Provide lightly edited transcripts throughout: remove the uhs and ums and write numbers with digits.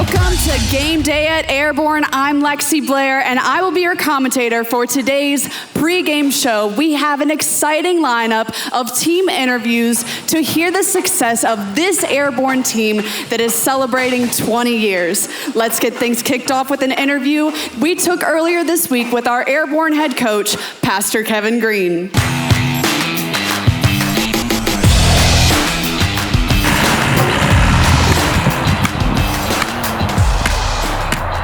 Welcome to Game Day at Airborne. I'm Lexi Blair, and I will be your commentator for today's pregame show. We have an exciting lineup of team interviews to hear the success of this Airborne team that is celebrating 20 years. Let's get things kicked off with an interview we took earlier this week with our Airborne head coach, Pastor Kevin Green.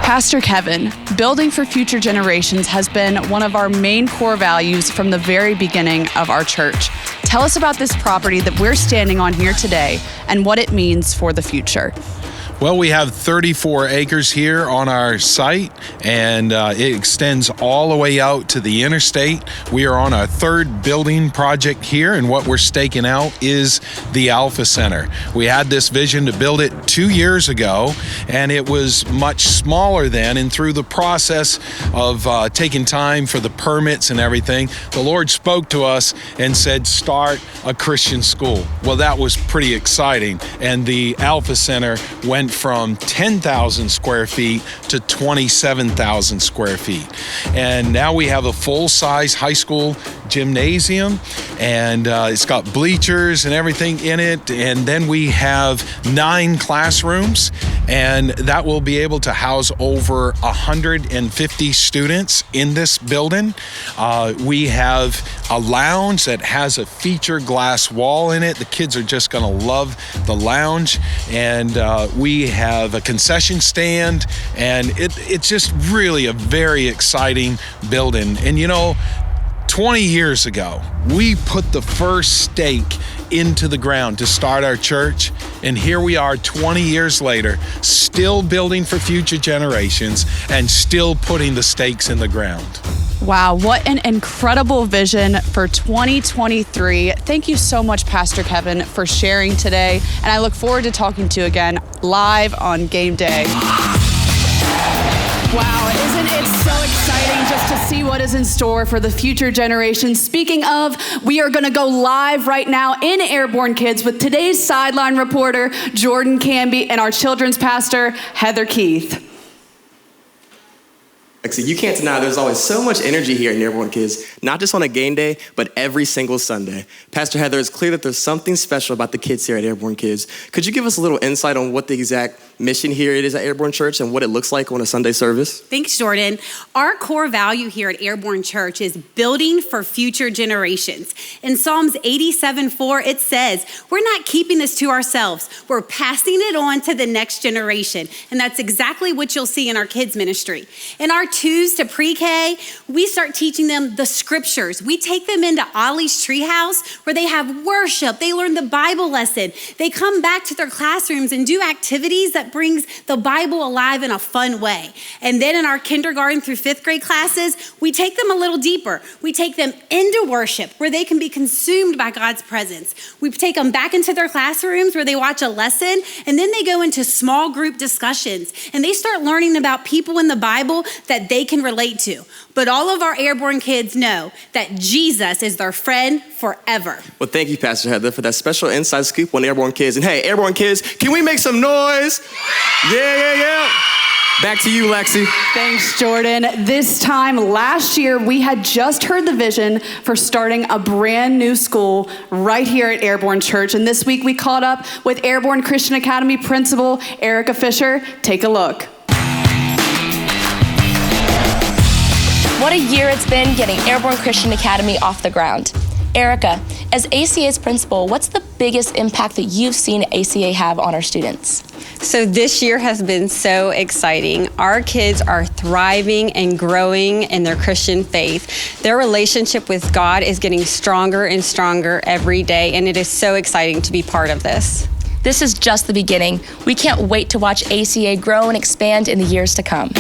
Pastor Kevin, building for future generations has been one of our main core values from the very beginning of our church. Tell us about this property that we're standing on here today and what it means for the future. Well, we have 34 acres here on our site, and it extends all the way out to the interstate. We are on our third building project here, and what we're staking out is the Alpha Center. We had this vision to build it 2 years ago, and it was much smaller then, and through the process of taking time for the permits and everything, the Lord spoke to us and said, start a Christian school. Well, that was pretty exciting, and the Alpha Center went from 10,000 square feet to 27,000 square feet. And now we have a full-size high school gymnasium, and it's got bleachers and everything in it. And then we have 9 classrooms, and that will be able to house over 150 students in this building. We have a lounge that has a feature glass wall in it. The kids are just gonna love the lounge. And we have a concession stand, and it's just really a very exciting building. And you know, 20 years ago, we put the first stake into the ground to start our church, and here we are 20 years later, still building for future generations and still putting the stakes in the ground. Wow, what an incredible vision for 2023. Thank you so much, Pastor Kevin, for sharing today, and I look forward to talking to you again live on Game Day. Wow, isn't it so exciting just to see what is in store for the future generations? Speaking of, we are going to go live right now in Airborne Kids with today's sideline reporter, Jordan Canby, and our children's pastor, Heather Keith. You can't deny there's always so much energy here in Airborne Kids, not just on a game day, but every single Sunday. Pastor Heather, it's clear that there's something special about the kids here at Airborne Kids. Could you give us a little insight on what the exact mission here it is at Airborne Church and what it looks like on a Sunday service? Thanks, Jordan. Our core value here at Airborne Church is building for future generations. In Psalms 87:4, it says, we're not keeping this to ourselves. We're passing it on to the next generation. And that's exactly what you'll see in our kids ministry. In our 2s to pre-K, we start teaching them the scriptures. We take them into Ollie's Treehouse where they have worship. They learn the Bible lesson. They come back to their classrooms and do activities that brings the Bible alive in a fun way. And then in our kindergarten through 5th grade classes, we take them a little deeper. We take them into worship where they can be consumed by God's presence. We take them back into their classrooms where they watch a lesson, and then they go into small group discussions and they start learning about people in the Bible that they can relate to. But all of our Airborne Kids know that Jesus is their friend forever. Well, thank you, Pastor Heather, for that special inside scoop on Airborne Kids. And hey, Airborne Kids, can we make some noise? Yeah. Back to you, Lexi. Thanks, Jordan. This time last year, we had just heard the vision for starting a brand new school right here at Airborne Church. And this week we caught up with Airborne Christian Academy Principal Erica Fisher. Take a look. What a year it's been getting Airborne Christian Academy off the ground. Erica, as ACA's principal, what's the biggest impact that you've seen ACA have on our students? So this year has been so exciting. Our kids are thriving and growing in their Christian faith. Their relationship with God is getting stronger and stronger every day, and it is so exciting to be part of this. This is just the beginning. We can't wait to watch ACA grow and expand in the years to come.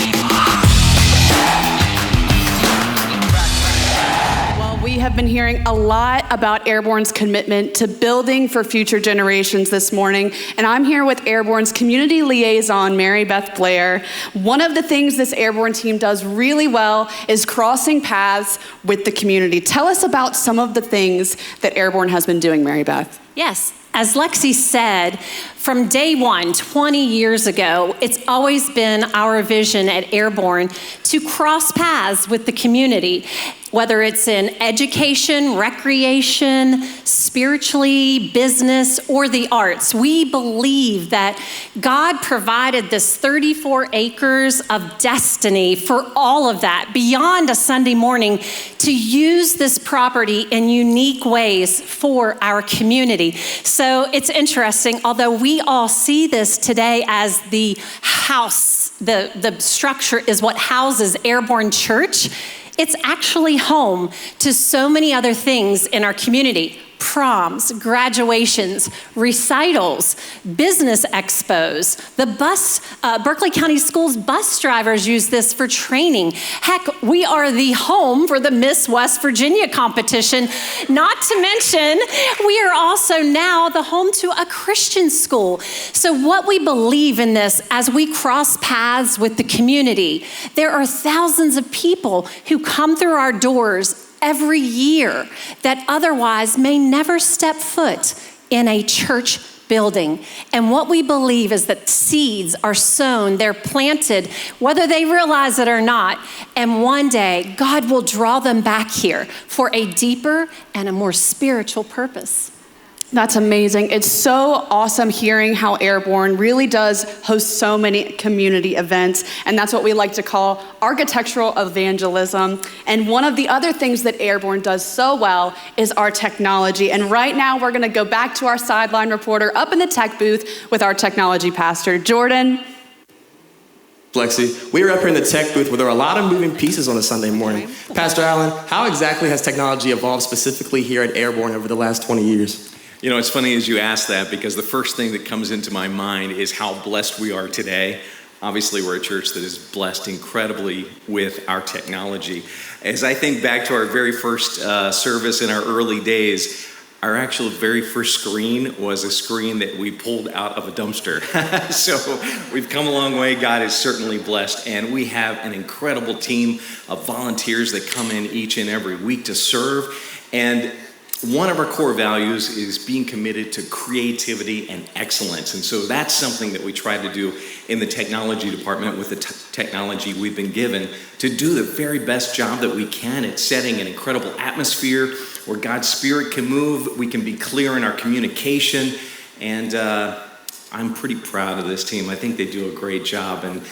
We have been hearing a lot about Airborne's commitment to building for future generations this morning, and I'm here with Airborne's community liaison, Mary Beth Blair. One of the things this Airborne team does really well is crossing paths with the community. Tell us about some of the things that Airborne has been doing, Mary Beth. Yes. As Lexi said, from day one, 20 years ago, it's always been our vision at Airborne to cross paths with the community, whether it's in education, recreation, spiritually, business, or the arts. We believe that God provided this 34 acres of destiny for all of that, beyond a Sunday morning, to use this property in unique ways for our community. So it's interesting, although we all see this today as the house, the structure is what houses Airborne Church, it's actually home to so many other things in our community. Proms, graduations, recitals, business expos. The Berkeley County Schools bus drivers use this for training. Heck, we are the home for the Miss West Virginia competition. Not to mention, we are also now the home to a Christian school. So what we believe in this, as we cross paths with the community, there are thousands of people who come through our doors every year that otherwise may never step foot in a church building. And what we believe is that seeds are sown, they're planted, whether they realize it or not. And one day, God will draw them back here for a deeper and a more spiritual purpose. That's amazing. It's so awesome hearing how Airborne really does host so many community events, and that's what we like to call architectural evangelism. And one of the other things that Airborne does so well is our technology. And right now, we're gonna go back to our sideline reporter up in the tech booth with our technology pastor, Jordan. Lexi, we are up here in the tech booth where there are a lot of moving pieces on a Sunday morning. Pastor Allen, how exactly has technology evolved specifically here at Airborne over the last 20 years? You know, it's funny as you ask that, because the first thing that comes into my mind is how blessed we are today. Obviously, we're a church that is blessed incredibly with our technology. As I think back to our very first service in our early days, our actual very first screen was a screen that we pulled out of a dumpster. So we've come a long way. God is certainly blessed. And we have an incredible team of volunteers that come in each and every week to serve. And one of our core values is being committed to creativity and excellence. And so that's something that we try to do in the technology department with the technology we've been given, to do the very best job that we can at setting an incredible atmosphere where God's Spirit can move, we can be clear in our communication. And I'm pretty proud of this team. I think they do a great job. And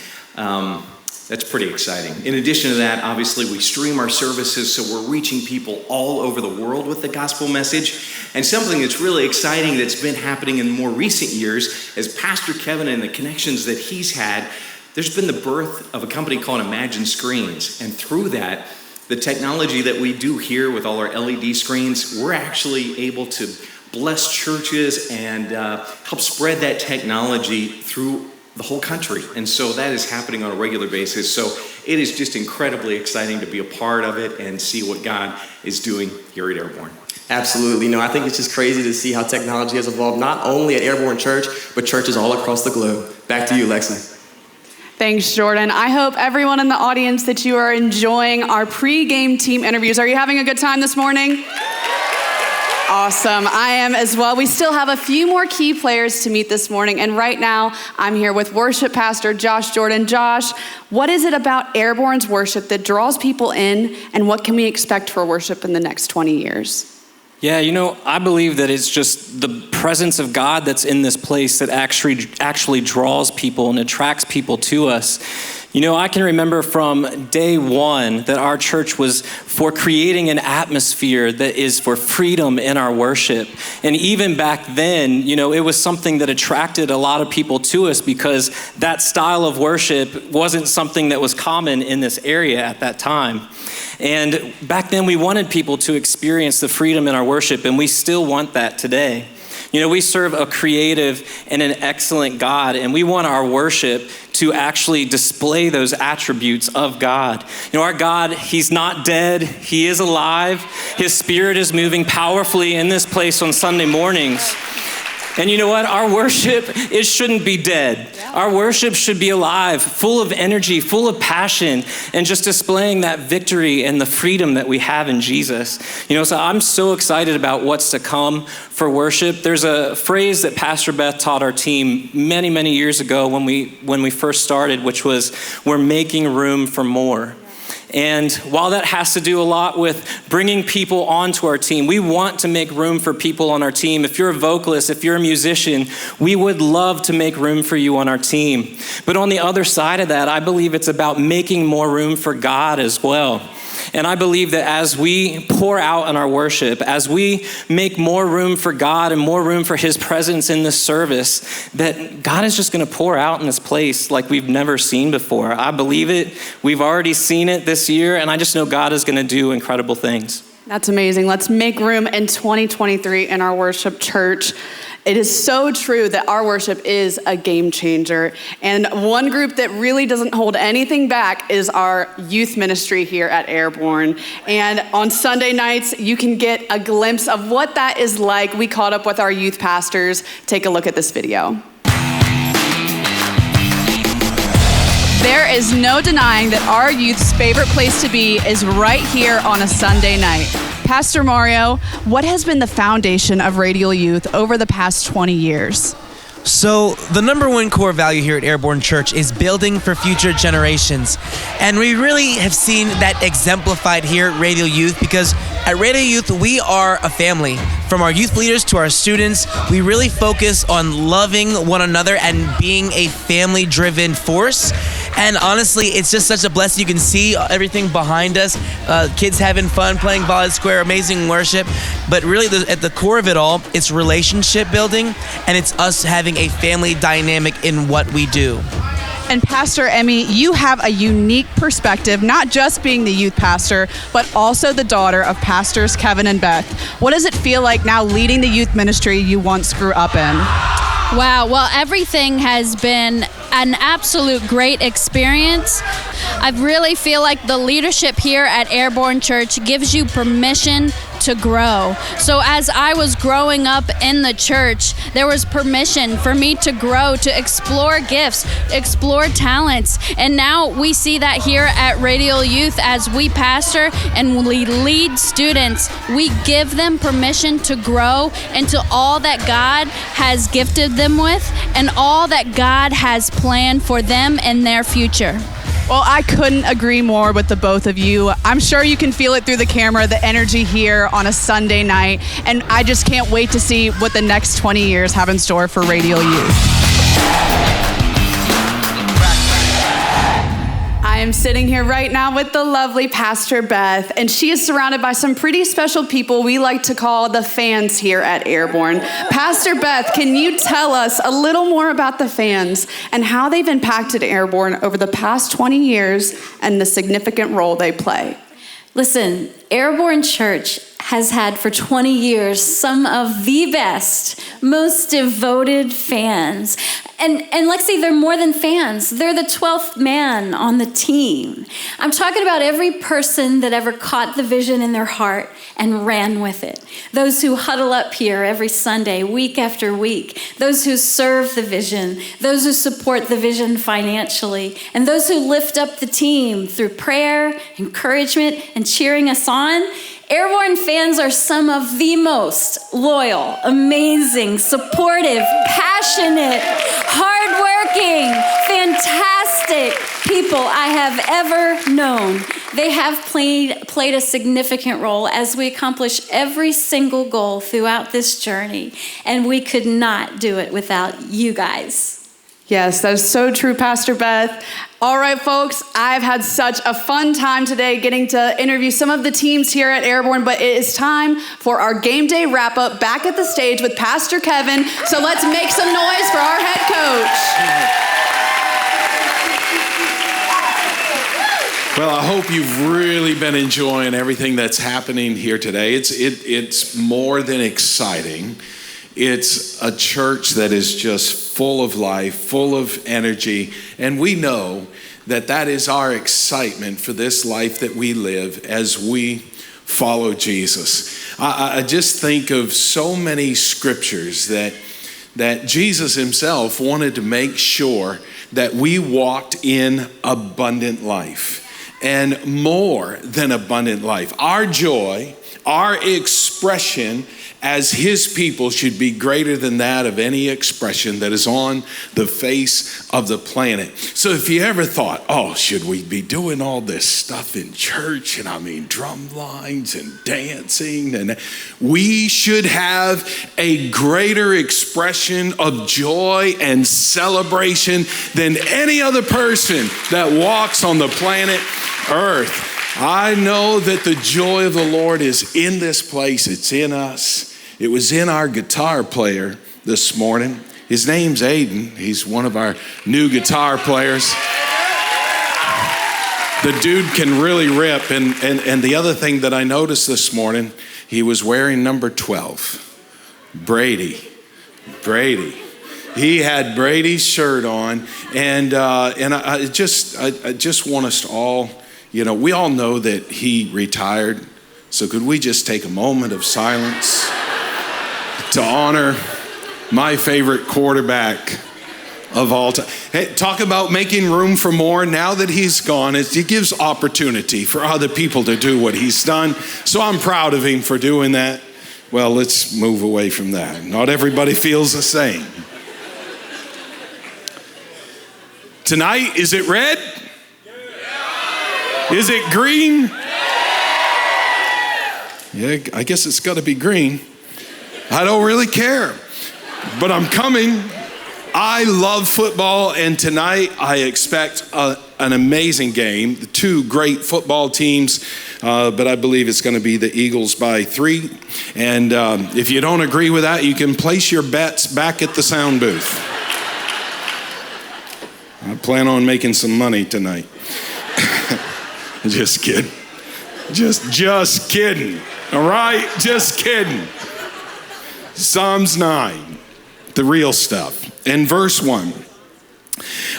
that's pretty exciting. In addition to that, obviously, we stream our services, so we're reaching people all over the world with the gospel message. And something that's really exciting that's been happening in more recent years is Pastor Kevin and the connections that he's had. There's been the birth of a company called Imagine Screens. And through that, the technology that we do here with all our LED screens, we're actually able to bless churches and help spread that technology through the whole country. And so that is happening on a regular basis. So it is just incredibly exciting to be a part of it and see what God is doing here at Airborne. Absolutely. I think it's just crazy to see how technology has evolved, not only at Airborne Church, but churches all across the globe. Back to you, Lexi. Thanks, Jordan. I hope everyone in the audience that you are enjoying our pre-game team interviews. Are you having a good time this morning? Awesome. I am as well. We still have a few more key players to meet this morning. And right now, I'm here with worship pastor Josh Jordan. Josh, what is it about Airborne's worship that draws people in, and what can we expect for worship in the next 20 years? Yeah, I believe that it's just the presence of God that's in this place that actually draws people and attracts people to us. I can remember from day one that our church was for creating an atmosphere that is for freedom in our worship. And even back then, it was something that attracted a lot of people to us, because that style of worship wasn't something that was common in this area at that time. And back then we wanted people to experience the freedom in our worship, and we still want that today. We serve a creative and an excellent God, and we want our worship to actually display those attributes of God. Our God, he's not dead, he is alive. His Spirit is moving powerfully in this place on Sunday mornings. And you know what? Our worship, it shouldn't be dead. Our worship should be alive, full of energy, full of passion, and just displaying that victory and the freedom that we have in Jesus. So I'm so excited about what's to come for worship. There's a phrase that Pastor Beth taught our team many, many years ago when we first started, which was, we're making room for more. And while that has to do a lot with bringing people onto our team, we want to make room for people on our team. If you're a vocalist, if you're a musician, we would love to make room for you on our team. But on the other side of that, I believe it's about making more room for God as well. And I believe that as we pour out in our worship, as we make more room for God and more room for his presence in this service, that God is just going to pour out in this place like we've never seen before. I believe it. We've already seen it this year, and I just know God is going to do incredible things. That's amazing. Let's make room in 2023 in our worship church. It is so true that our worship is a game changer. And one group that really doesn't hold anything back is our youth ministry here at Airborne. And on Sunday nights, you can get a glimpse of what that is like. We caught up with our youth pastors. Take a look at this video. There is no denying that our youth's favorite place to be is right here on a Sunday night. Pastor Mario, what has been the foundation of Radial Youth over the past 20 years? So the number one core value here at Airborne Church is building for future generations. And we really have seen that exemplified here at Radial Youth, because at Radial Youth, we are a family. From our youth leaders to our students, we really focus on loving one another and being a family-driven force. And honestly, it's just such a blessing. You can see everything behind us, kids having fun, playing Violet Square, amazing worship. But really, at the core of it all, it's relationship building, and it's us having a family dynamic in what we do. And Pastor Emmy, you have a unique perspective, not just being the youth pastor, but also the daughter of pastors Kevin and Beth. What does it feel like now leading the youth ministry you once grew up in? Wow, well, everything has been an absolute great experience. I really feel like the leadership here at Airborne Church gives you permission to grow. So as I was growing up in the church, there was permission for me to grow, to explore gifts, explore talents. And now we see that here at Radial Youth as we pastor and we lead students. We give them permission to grow into all that God has gifted them with and all that God has planned for them and their future. Well, I couldn't agree more with the both of you. I'm sure you can feel it through the camera, the energy here on a Sunday night. And I just can't wait to see what the next 20 years have in store for Radial Youth. I am sitting here right now with the lovely Pastor Beth, and she is surrounded by some pretty special people we like to call the fans here at Airborne. Pastor Beth, can you tell us a little more about the fans and how they've impacted Airborne over the past 20 years and the significant role they play? Listen, Airborne Church has had for 20 years some of the best, most devoted fans. And Lexi, they're more than fans. They're the 12th man on the team. I'm talking about every person that ever caught the vision in their heart and ran with it. Those who huddle up here every Sunday, week after week. Those who serve the vision. Those who support the vision financially. And those who lift up the team through prayer, encouragement, and cheering us on. Airborne fans are some of the most loyal, amazing, supportive, passionate, hardworking, fantastic people I have ever known. They have played a significant role as we accomplish every single goal throughout this journey, and we could not do it without you guys. Yes, that is so true, Pastor Beth. All right, folks, I've had such a fun time today getting to interview some of the teams here at Airborne, but it is time for our game day wrap-up back at the stage with Pastor Kevin. So let's make some noise for our head coach. Well, I hope you've really been enjoying everything that's happening here today. It's more than exciting. It's a church that is just full of life, full of energy, and we know that is our excitement for this life that we live as we follow Jesus. I just think of so many scriptures that that Jesus himself wanted to make sure that we walked in abundant life and more than abundant life. Our joy, our expression as his people should be greater than that of any expression that is on the face of the planet. So if you ever thought, oh, should we be doing all this stuff in church? And I mean, drum lines and dancing, and we should have a greater expression of joy and celebration than any other person that walks on the planet Earth. I know that the joy of the Lord is in this place. It's in us. It was in our guitar player this morning. His name's Aiden. He's one of our new guitar players. The dude can really rip. And the other thing that I noticed this morning, he was wearing number 12. Brady. He had Brady's shirt on. And I just want us to all, we all know that he retired. So could we just take a moment of silence to honor my favorite quarterback of all time? Hey, talk about making room for more. Now that he's gone, it gives opportunity for other people to do what he's done. So I'm proud of him for doing that. Well, let's move away from that. Not everybody feels the same. Tonight, is it red? Is it green? Yeah, I guess it's got to be green. I don't really care, but I'm coming. I love football, and tonight I expect an amazing game. The two great football teams, but I believe it's going to be the Eagles by 3. And if you don't agree with that, you can place your bets back at the sound booth. I plan on making some money tonight. Just kidding. Just kidding. All right? Just kidding. Psalms 9, the real stuff. And verse 1.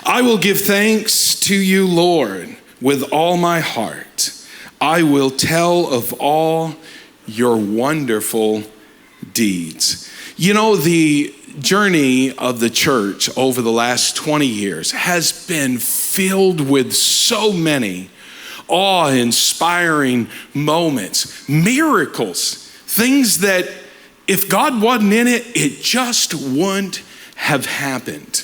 I will give thanks to you, Lord, with all my heart. I will tell of all your wonderful deeds. The journey of the church over the last 20 years has been filled with so many awe-inspiring moments, miracles, things that if God wasn't in it, it just wouldn't have happened.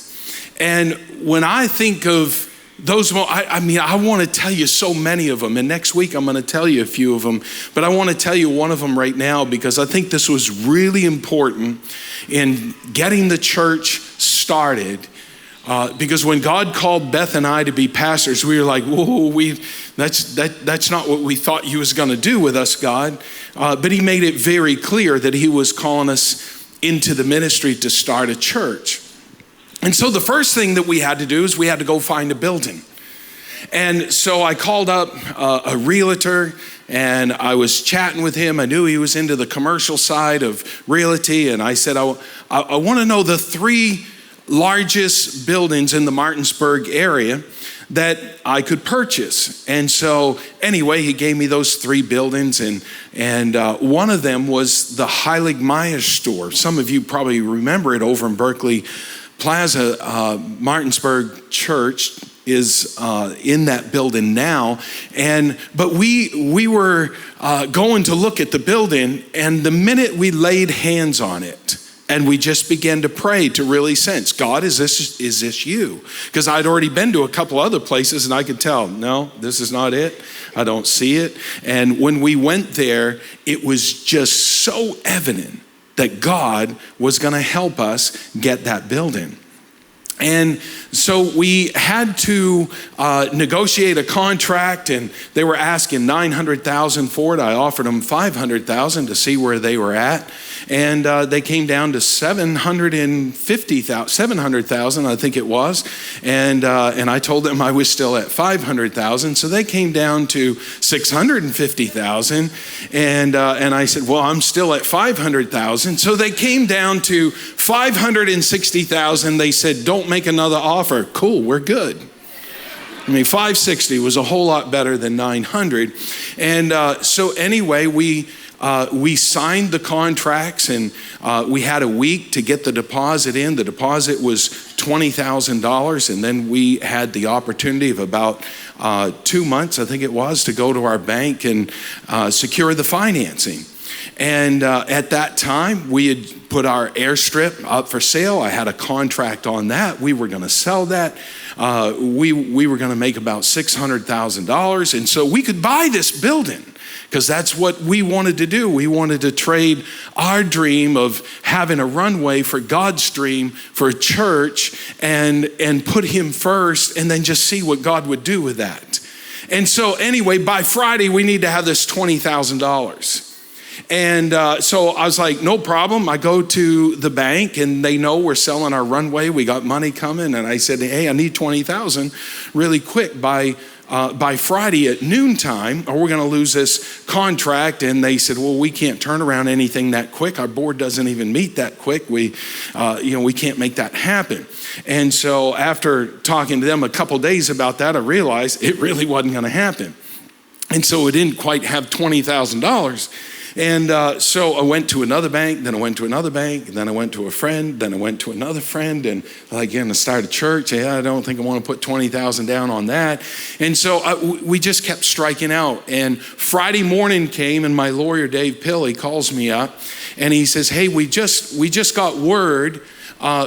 And when I think of those, I want to tell you so many of them. And next week, I'm going to tell you a few of them. But I want to tell you one of them right now because I think this was really important in getting the church started. Because when God called Beth and I to be pastors, we were like, whoa, that's not what we thought he was going to do with us, God. But he made it very clear that he was calling us into the ministry to start a church. And so the first thing that we had to do is we had to go find a building. And so I called up a realtor and I was chatting with him. I knew he was into the commercial side of realty. And I said, I want to know the 3 largest buildings in the Martinsburg area that I could purchase. And so anyway, he gave me those 3 buildings and one of them was the Heilig Meier store. Some of you probably remember it over in Berkeley Plaza. Martinsburg Church is in that building now. But we were going to look at the building, and the minute we laid hands on it, and we just began to pray to really sense, God, is this you? Because I'd already been to a couple other places and I could tell, no, this is not it. I don't see it. And when we went there, it was just so evident that God was going to help us get that building. And so we had to negotiate a contract, and they were asking $900,000 for it. I offered them $500,000 to see where they were at, and they came down to $700,000, I think it was. And I told them I was still at $500,000, so they came down to $650,000, and I said, well, I'm still at $500,000. So they came down to $560,000. They said, don't make another offer. Cool, we're good. I mean, 560 was a whole lot better than 900. And so anyway, we we signed the contracts, and we had a week to get the deposit in. The deposit was $20,000, and then we had the opportunity of about 2 months, I think it was, to go to our bank and secure the financing. And at that time, we had put our airstrip up for sale. I had a contract on that. We were going to sell that. We were going to make about $600,000. And so we could buy this building because that's what we wanted to do. We wanted to trade our dream of having a runway for God's dream for a church and put him first and then just see what God would do with that. And so anyway, by Friday, we need to have this $20,000. And so I was like, no problem. I go to the bank and they know we're selling our runway. We got money coming. And I said, hey, I need $20,000 really quick by Friday at noontime, or we're going to lose this contract. And they said, well, we can't turn around anything that quick. Our board doesn't even meet that quick. We can't make that happen. And so after talking to them a couple days about that, I realized it really wasn't going to happen. And so we didn't quite have $20,000. And so I went to another bank, then I went to another bank, and then I went to a friend, then I went to another friend, and again, I started a church. Yeah, I don't think I want to put $20,000 down on that. And so we just kept striking out. And Friday morning came, and my lawyer, Dave Pilley, calls me up, and he says, hey, we just got word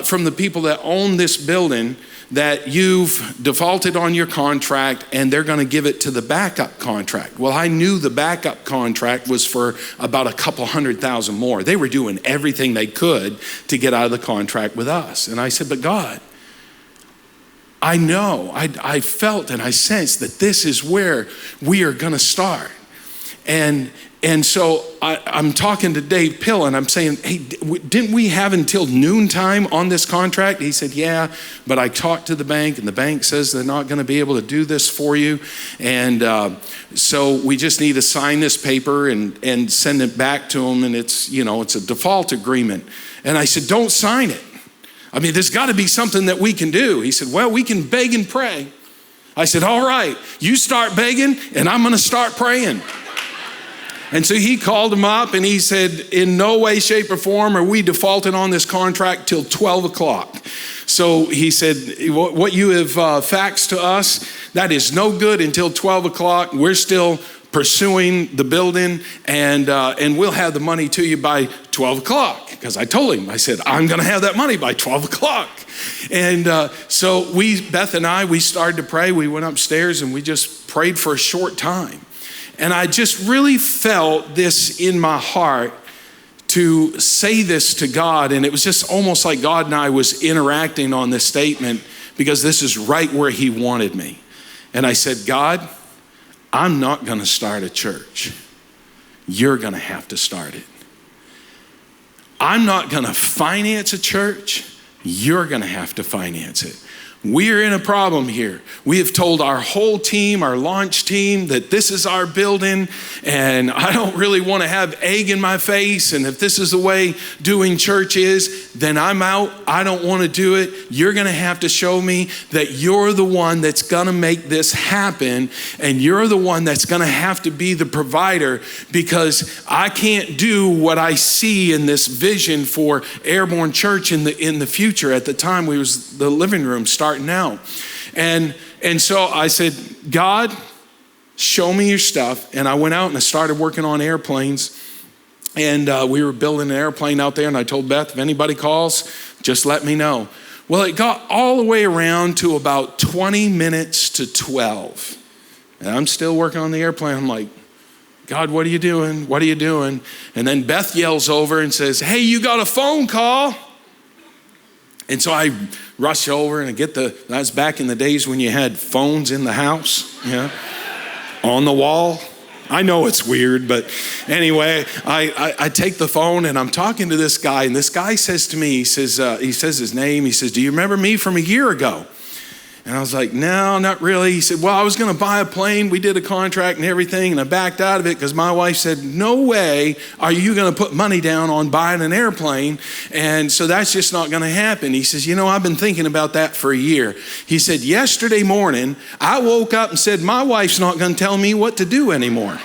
from the people that own this building that you've defaulted on your contract and they're going to give it to the backup contract. Well, I knew the backup contract was for about a couple $100,000 more. They were doing everything they could to get out of the contract with us. And I said, but God, I know, I felt and I sensed that this is where we are going to start. And so I'm talking to Dave Pill and I'm saying, hey, didn't we have until noontime on this contract? He said, yeah, but I talked to the bank and the bank says they're not going to be able to do this for you. And so we just need to sign this paper and send it back to them. And it's a default agreement. And I said, don't sign it. I mean, there's got to be something that we can do. He said, well, we can beg and pray. I said, all right, you start begging and I'm going to start praying. And so he called him up and he said, in no way, shape, or form are we defaulted on this contract till 12 o'clock. So he said, what you have faxed to us, that is no good until 12 o'clock. We're still pursuing the building and we'll have the money to you by 12 o'clock. Because I told him, I said, I'm going to have that money by 12 o'clock. And so Beth and I, we started to pray. We went upstairs and we just prayed for a short time. And I just really felt this in my heart to say this to God. And it was just almost like God and I was interacting on this statement because this is right where he wanted me. And I said, God, I'm not going to start a church. You're going to have to start it. I'm not going to finance a church. You're going to have to finance it. We're in a problem here. We have told our whole team, our launch team, that this is our building and I don't really want to have egg in my face. And if this is the way doing church is, then I'm out. I don't want to do it. You're going to have to show me that you're the one that's going to make this happen. And you're the one that's going to have to be the provider because I can't do what I see in this vision for Airborne Church in the future. At the time, we was the living room starting out. And so I said, God, show me your stuff. And I went out and I started working on airplanes. And we were building an airplane out there. And I told Beth, if anybody calls, just let me know. Well, it got all the way around to about 20 minutes to 12. And I'm still working on the airplane. I'm like, God, what are you doing? What are you doing? And then Beth yells over and says, hey, you got a phone call. And so I rush over and I get that's back in the days when you had phones in the house, on the wall. I know it's weird, but anyway, I take the phone and I'm talking to this guy, and this guy says to me, he says his name, he says, do you remember me from a year ago? And I was like, no, not really. He said, well, I was going to buy a plane. We did a contract and everything, and I backed out of it because my wife said, no way are you going to put money down on buying an airplane. And so that's just not going to happen. He says, I've been thinking about that for a year. He said, yesterday morning, I woke up and said, my wife's not going to tell me what to do anymore.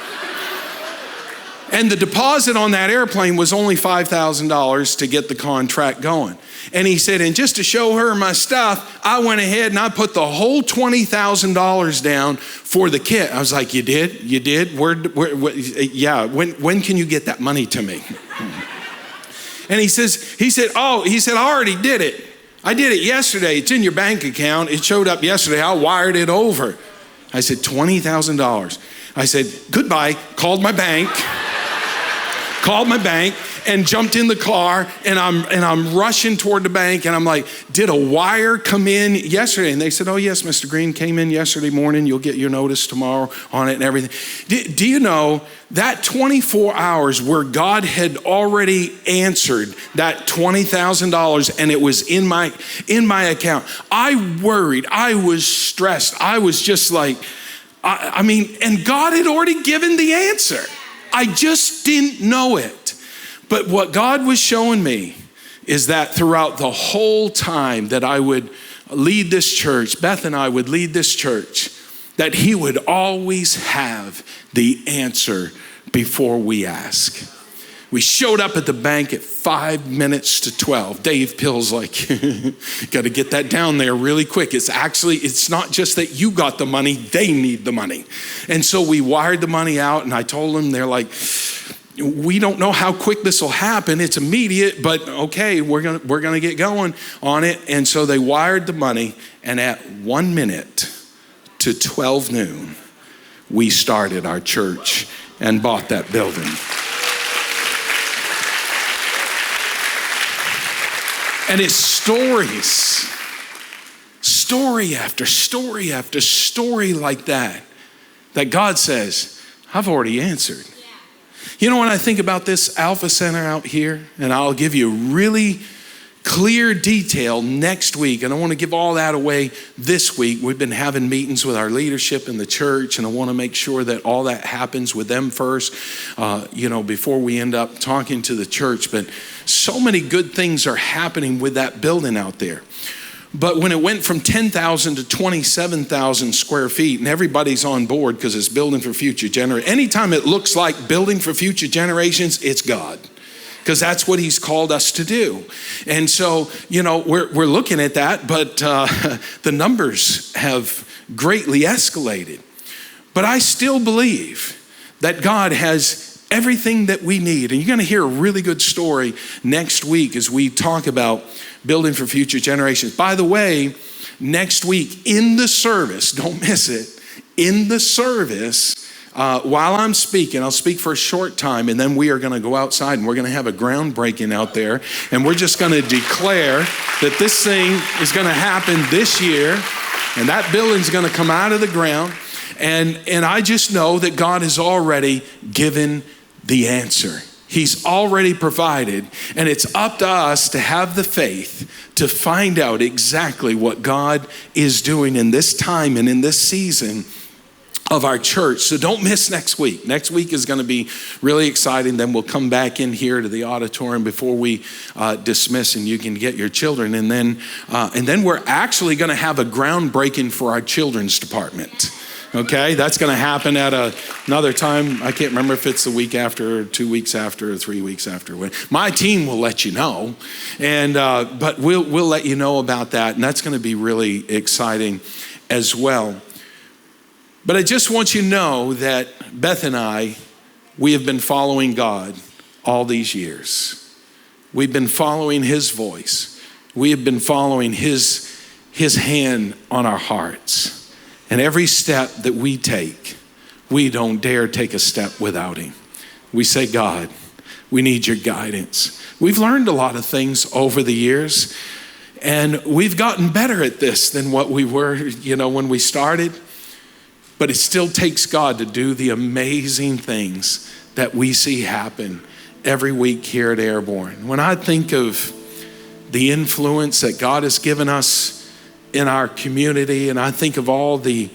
And the deposit on that airplane was only $5,000 to get the contract going. And he said, and just to show her my stuff, I went ahead and I put the whole $20,000 down for the kit. I was like, you did? You did? Yeah, when can you get that money to me? And he said, I already did it. I did it yesterday. It's in your bank account. It showed up yesterday. I wired it over. I said, $20,000. I said, goodbye, called my bank and jumped in the car, and I'm rushing toward the bank, and I'm like, did a wire come in yesterday? And they said, oh yes, Mr. Green came in yesterday morning. You'll get your notice tomorrow on it and everything. Do you know that 24 hours where God had already answered that $20,000 and it was in my account? I worried, I was stressed. I was just like, and God had already given the answer. I just didn't know it. But what God was showing me is that throughout the whole time that I would lead this church, Beth and I would lead this church, that he would always have the answer before we ask. We showed up at the bank at 5 minutes to 12. Dave Pill's like, got to get that down there really quick. It's not just that you got the money, they need the money. And so we wired the money out, and I told them, they're like, we don't know how quick this will happen. It's immediate, but okay, we're gonna get going on it. And so they wired the money, and at 1 minute to 12 noon, we started our church and bought that building. And it's story after story after story like that God says, I've already answered. You know, when I think about this Alpha Center out here, and I'll give you really clear detail next week, and I want to give all that away this week. We've been having meetings with our leadership in the church, and I want to make sure that all that happens with them first, before we end up talking to the church. But so many good things are happening with that building out there. But when it went from 10,000 to 27,000 square feet, and everybody's on board because it's building for future generations. Anytime it looks like building for future generations, it's God. Because that's what he's called us to do. And so, we're looking at that, but the numbers have greatly escalated. But I still believe that God has everything that we need. And you're going to hear a really good story next week as we talk about building for future generations. By the way, next week in the service, don't miss it, in the service, while I'm speaking, I'll speak for a short time, and then we are going to go outside and we're going to have a groundbreaking out there, and we're just going to declare that this thing is going to happen this year, and that building's going to come out of the ground, and I just know that God has already given the answer. He's already provided, and it's up to us to have the faith to find out exactly what God is doing in this time and in this season of our church. So don't miss next week. Next week is going to be really exciting. Then we'll come back in here to the auditorium before we dismiss, and you can get your children. And then we're actually going to have a groundbreaking for our children's department. Okay, that's going to happen at another time. I can't remember if it's the week after, or 2 weeks after, or 3 weeks after. My team will let you know, but we'll let you know about that, and that's going to be really exciting as well. But I just want you to know that Beth and I, we have been following God all these years. We've been following his voice. We have been following his hand on our hearts. And every step that we take, we don't dare take a step without him. We say, God, we need your guidance. We've learned a lot of things over the years, and we've gotten better at this than what we were, when we started. But it still takes God to do the amazing things that we see happen every week here at Airborne. When I think of the influence that God has given us in our community, and I think of all the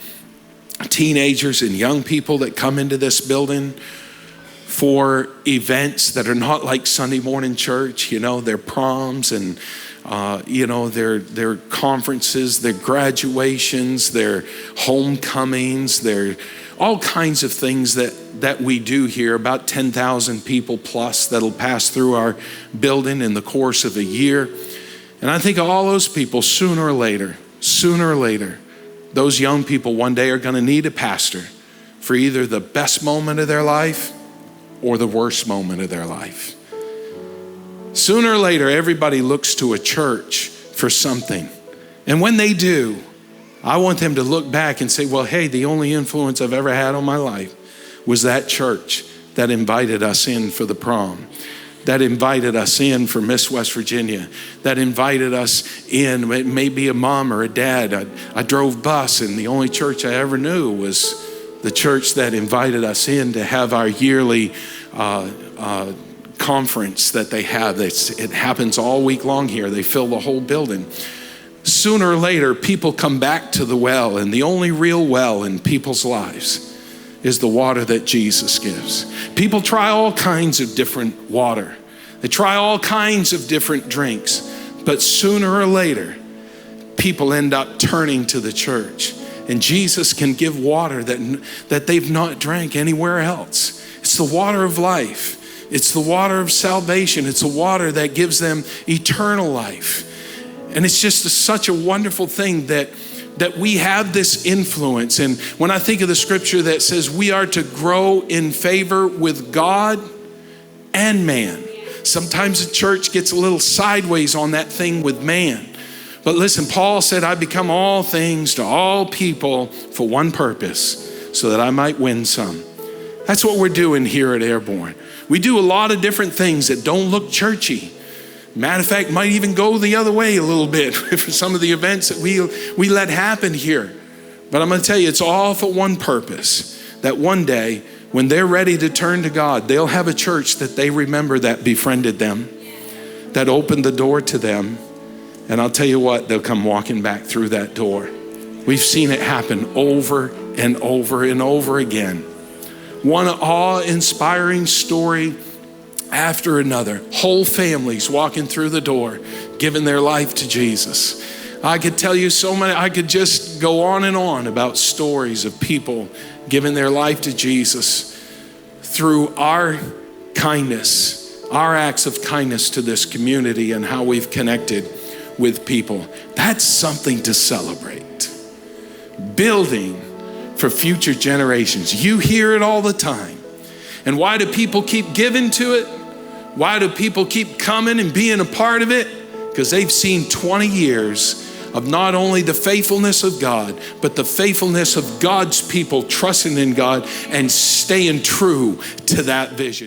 teenagers and young people that come into this building for events that are not like Sunday morning church, their proms and their conferences, their graduations, their homecomings, their all kinds of things that that we do here, about 10,000 people plus that'll pass through our building in the course of a year. And I think all those people, sooner or later, those young people one day are going to need a pastor for either the best moment of their life or the worst moment of their life. Sooner or later, everybody looks to a church for something. And when they do, I want them to look back and say, well, hey, the only influence I've ever had on my life was that church that invited us in for the prom, that invited us in for Miss West Virginia, that invited us in. It may be a mom or a dad. I drove bus, and the only church I ever knew was the church that invited us in to have our yearly conference that they have. It happens all week long here. They fill the whole building. Sooner or later, people come back to the well, and the only real well in people's lives is the water that Jesus gives. People try all kinds of different water. They try all kinds of different drinks, but sooner or later, people end up turning to the church, and Jesus can give water that they've not drank anywhere else. It's the water of life. It's the water of salvation. It's the water that gives them eternal life. And it's just such a wonderful thing that we have this influence. And when I think of the scripture that says we are to grow in favor with God and man, sometimes the church gets a little sideways on that thing with man. But listen, Paul said, I become all things to all people for one purpose, so that I might win some. That's what we're doing here at Airborne. We do a lot of different things that don't look churchy. Matter of fact, might even go the other way a little bit for some of the events that we let happen here. But I'm going to tell you, it's all for one purpose, that one day when they're ready to turn to God, they'll have a church that they remember that befriended them, that opened the door to them. And I'll tell you what, they'll come walking back through that door. We've seen it happen over and over and over again. One awe-inspiring story after another. Whole families walking through the door, giving their life to Jesus. I could tell you so many, I could just go on and on about stories of people giving their life to Jesus through our kindness, our acts of kindness to this community and how we've connected with people. That's something to celebrate. Building for future generations. You hear it all the time. And why do people keep giving to it? Why do people keep coming and being a part of it? Because they've seen 20 years of not only the faithfulness of God, but the faithfulness of God's people trusting in God and staying true to that vision.